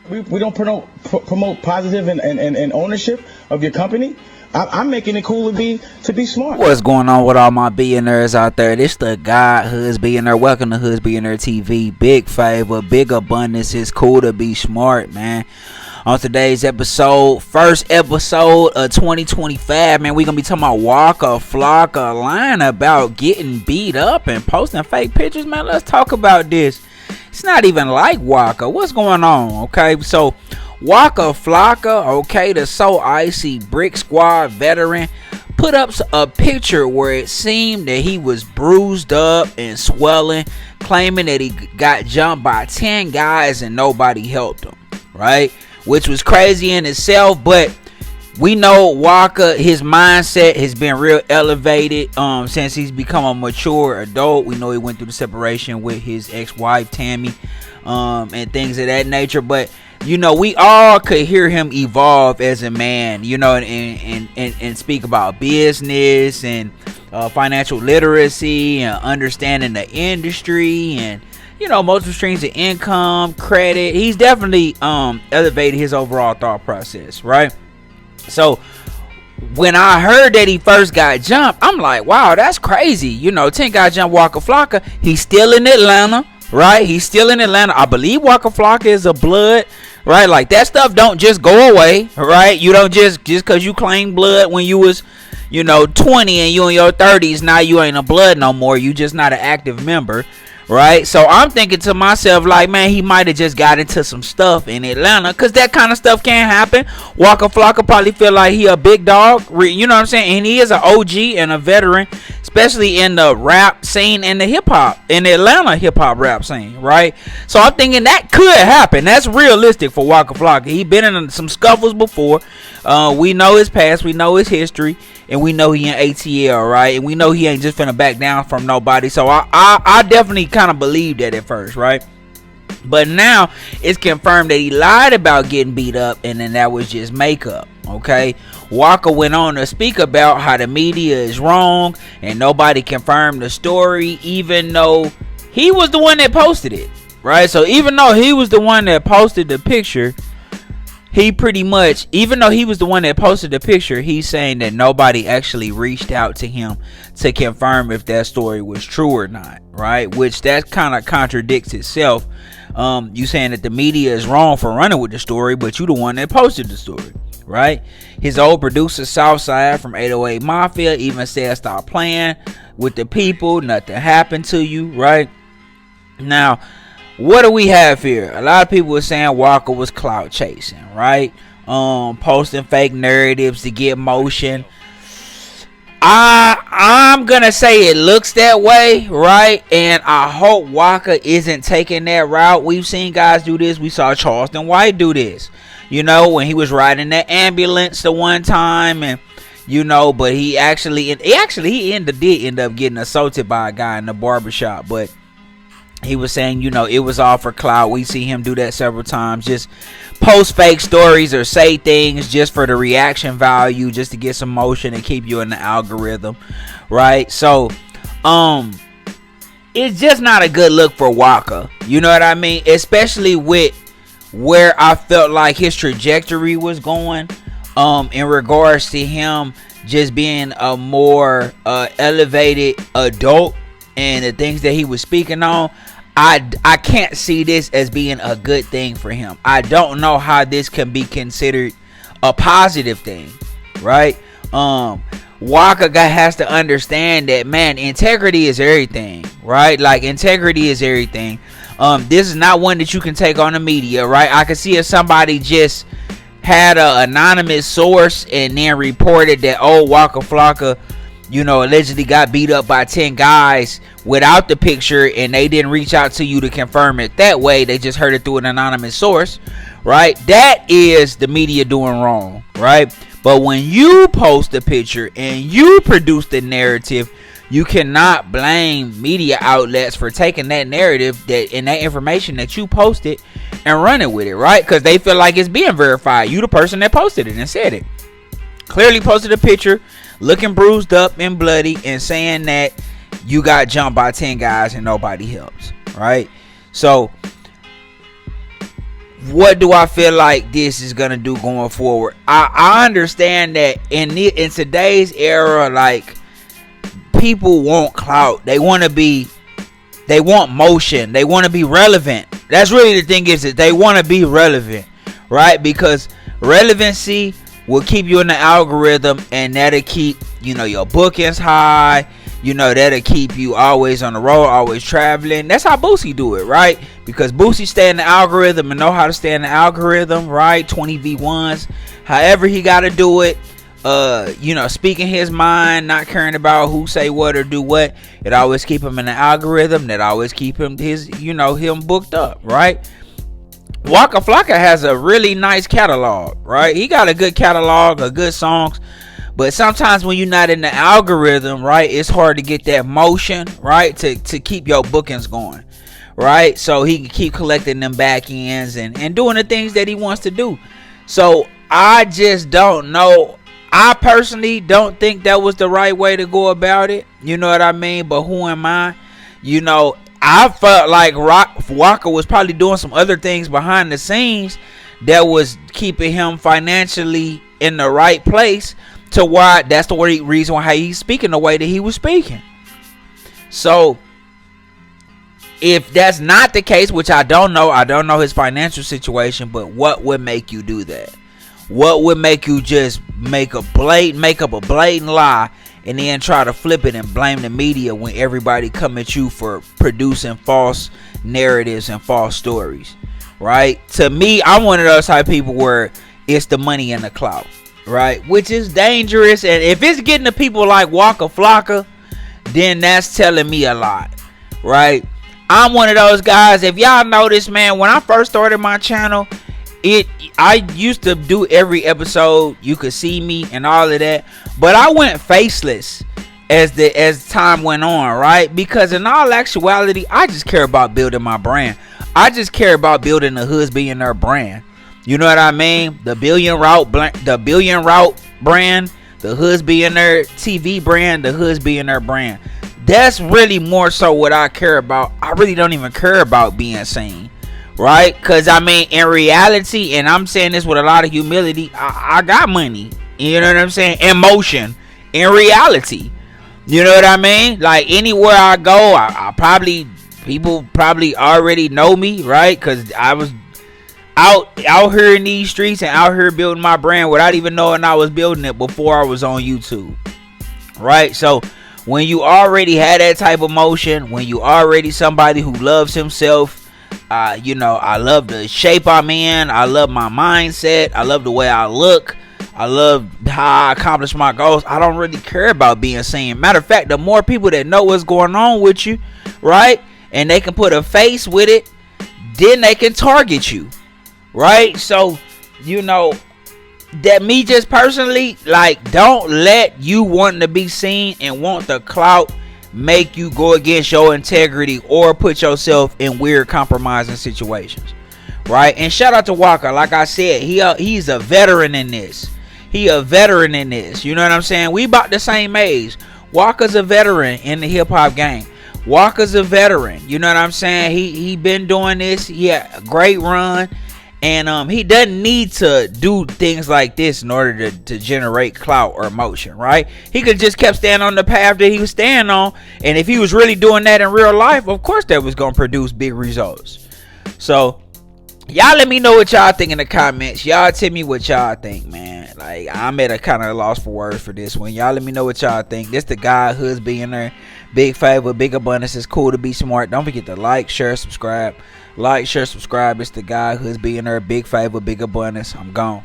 We don't promote positive and ownership of your company. I'm making it cool to be smart. What's going on with all my billionaires out there? This the God Hoods Billionaire. Welcome to Hoods Billionaire TV. Big favor, big abundance. It's cool to be smart, man. On today's episode, first episode of 2025, man, we're gonna be talking about Waka Flocka line about getting beat up and posting fake pictures, man. Let's talk about this. It's not even like Waka. What's going on? Okay, so Waka Flocka, okay, the So Icy Brick Squad veteran, put up a picture where it seemed that he was bruised up and swelling, claiming that he got jumped by 10 guys and nobody helped him, right? Which was crazy in itself, but we know Waka, his mindset has been real elevated since he's become a mature adult. We know he went through the separation with his ex-wife Tammy and things of that nature, but you know, we all could hear him evolve as a man, you know, and speak about business and financial literacy and understanding the industry and, you know, multiple streams of income, credit. He's definitely elevated his overall thought process, right? So when I heard that he first got jumped, I'm like, wow, that's crazy. You know, 10 guys jumped Waka Flocka. He's still in Atlanta, right? He's still in Atlanta. I believe Waka Flocka is a blood, right? Like, that stuff don't just go away, right? You don't just because you claim blood when you was, you know, 20 and you in your 30s, now you ain't a blood no more. You just not an active member, right? So I'm thinking to myself, like, man, he might have just got into some stuff in Atlanta, because that kind of stuff can happen. Waka Flocka probably feel like he a big dog, you know what I'm saying? And he is an OG and a veteran, especially in the rap scene and the hip-hop, in the Atlanta hip-hop rap scene, right? So I'm thinking that could happen. That's realistic for Waka Flocka. He been in some scuffles before. We know his past, we know his history, and we know he in ATL, right? And we know he ain't just finna back down from nobody. So I definitely kind of believed that at first, right? But now it's confirmed that he lied about getting beat up, and then that was just makeup, okay? Waka went on to speak about how the media is wrong and nobody confirmed the story, even though he was the one that posted it, right? So even though he was the one that posted the picture, he pretty much, even though he was the one that posted the picture, he's saying that nobody actually reached out to him to confirm if that story was true or not, right? Which that kind of contradicts itself. You saying that the media is wrong for running with the story, but you the one that posted the story, right? His old producer Southside from 808 Mafia even said, stop playing with the people, nothing happened to you, right? Now, what do we have here? A lot of people were saying Waka was clout chasing, right? Posting fake narratives to get motion. I'm gonna say it looks that way, right? And I hope Waka isn't taking that route. We've seen guys do this. We saw Charleston White do this, you know, when he was riding that ambulance the one time, and you know, but he did end up getting assaulted by a guy in the barbershop, but he was saying, you know, it was all for clout. We see him do that several times. Just post fake stories or say things just for the reaction value, just to get some motion and keep you in the algorithm, right? So, it's just not a good look for Waka. You know what I mean? Especially with where I felt like his trajectory was going, in regards to him just being a more elevated adult and the things that he was speaking on. I can't see this as being a good thing for him. I don't know how this can be considered a positive thing, right? Waka has to understand that, man, integrity is everything, right? Like, integrity is everything. This is not one that you can take on the media, right? I can see if somebody just had an anonymous source and then reported that, oh, Waka Flocka, you know, allegedly got beat up by 10 guys without the picture, and they didn't reach out to you to confirm it that way. They just heard it through an anonymous source, right? That is the media doing wrong, right? But when you post a picture and you produce the narrative, you cannot blame media outlets for taking that narrative and that information that you posted and running with it, right? Because they feel like it's being verified. You the person that posted it and said it. Clearly posted a picture looking bruised up and bloody and saying that you got jumped by 10 guys and nobody helps, right? So what do I feel like this is gonna do going forward? I understand that in today's era, like, people want clout. They want motion. They want to be relevant. That's really the thing, is that they want to be relevant, right? Because relevancy will keep you in the algorithm, and that'll keep, your bookings high. That'll keep you always on the road, always traveling. That's how Boosie do it, right? Because Boosie stay in the algorithm and know how to stay in the algorithm, right? 20 V1s, however he got to do it. Speaking his mind, not caring about who say what or do what. It always keep him in the algorithm. That always keep him him booked up, right? Waka Flocka has a really nice catalog, right? He got a good catalog of good songs. But sometimes when you're not in the algorithm, right, it's hard to get that motion, right, to keep your bookings going, right? So he can keep collecting them back ends and doing the things that he wants to do. So I just don't know. I personally don't think that was the right way to go about it. You know what I mean? But who am I? I felt like Waka was probably doing some other things behind the scenes that was keeping him financially in the right place, to why that's the reason why he's speaking the way that he was speaking. So if that's not the case, which I don't know his financial situation, but what would make you do that? What would make you just make up a blatant lie and then try to flip it and blame the media when everybody come at you for producing false narratives and false stories, right? To me, I'm one of those type of people where it's the money and the clout, right? Which is dangerous. And if it's getting to people like Waka Flocka, then that's telling me a lot, right? I'm one of those guys. If y'all notice, man, when I first started my channel, I used to do every episode. You could see me and all of that, but I went faceless as time went on, right? Because in all actuality, I just care about building my brand. I just care about building the Hoods Billionaire brand. You know what I mean? The Billion Route brand, the Hoods Billionaire TV brand, the Hoods Billionaire brand. That's really more so what I care about. I really don't even care about being seen, right? Because I mean, in reality, and I'm saying this with a lot of humility, I got money. You know what I'm saying? Emotion. In reality, you know what I mean? Like anywhere I go, people probably already know me, right? Because I was out here in these streets and out here building my brand without even knowing I was building it before I was on YouTube, right? So when you already had that type of motion, when you already somebody who loves himself, I love the shape I'm in, I love my mindset, I love the way I look, I love how I accomplish my goals. I don't really care about being seen. Matter of fact, the more people that know what's going on with you, right, and they can put a face with it, then they can target you, right? So that me just personally, like, don't let you wanting to be seen and want the clout make you go against your integrity or put yourself in weird compromising situations, right? And shout out to Waka. Like I said, he's a veteran in this. You know what I'm saying? We about the same age. Waka's a veteran in the hip-hop game. Waka's a veteran. You know what I'm saying? He been doing this. He had a great run. And he doesn't need to do things like this in order to generate clout or motion, right? He could just kept standing on the path that he was standing on. And if he was really doing that in real life, of course that was going to produce big results. So y'all let me know what y'all think in the comments. Y'all tell me what y'all think, man. Like, I'm at a kind of loss for words for this one. Y'all let me know what y'all think. This the guy, Hoods Billionaire. Big favor, big abundance. It's cool to be smart. Don't forget to like, share, subscribe. Like, share, subscribe. It's the guy, Hoods Billionaire. Big favor, big abundance. I'm gone.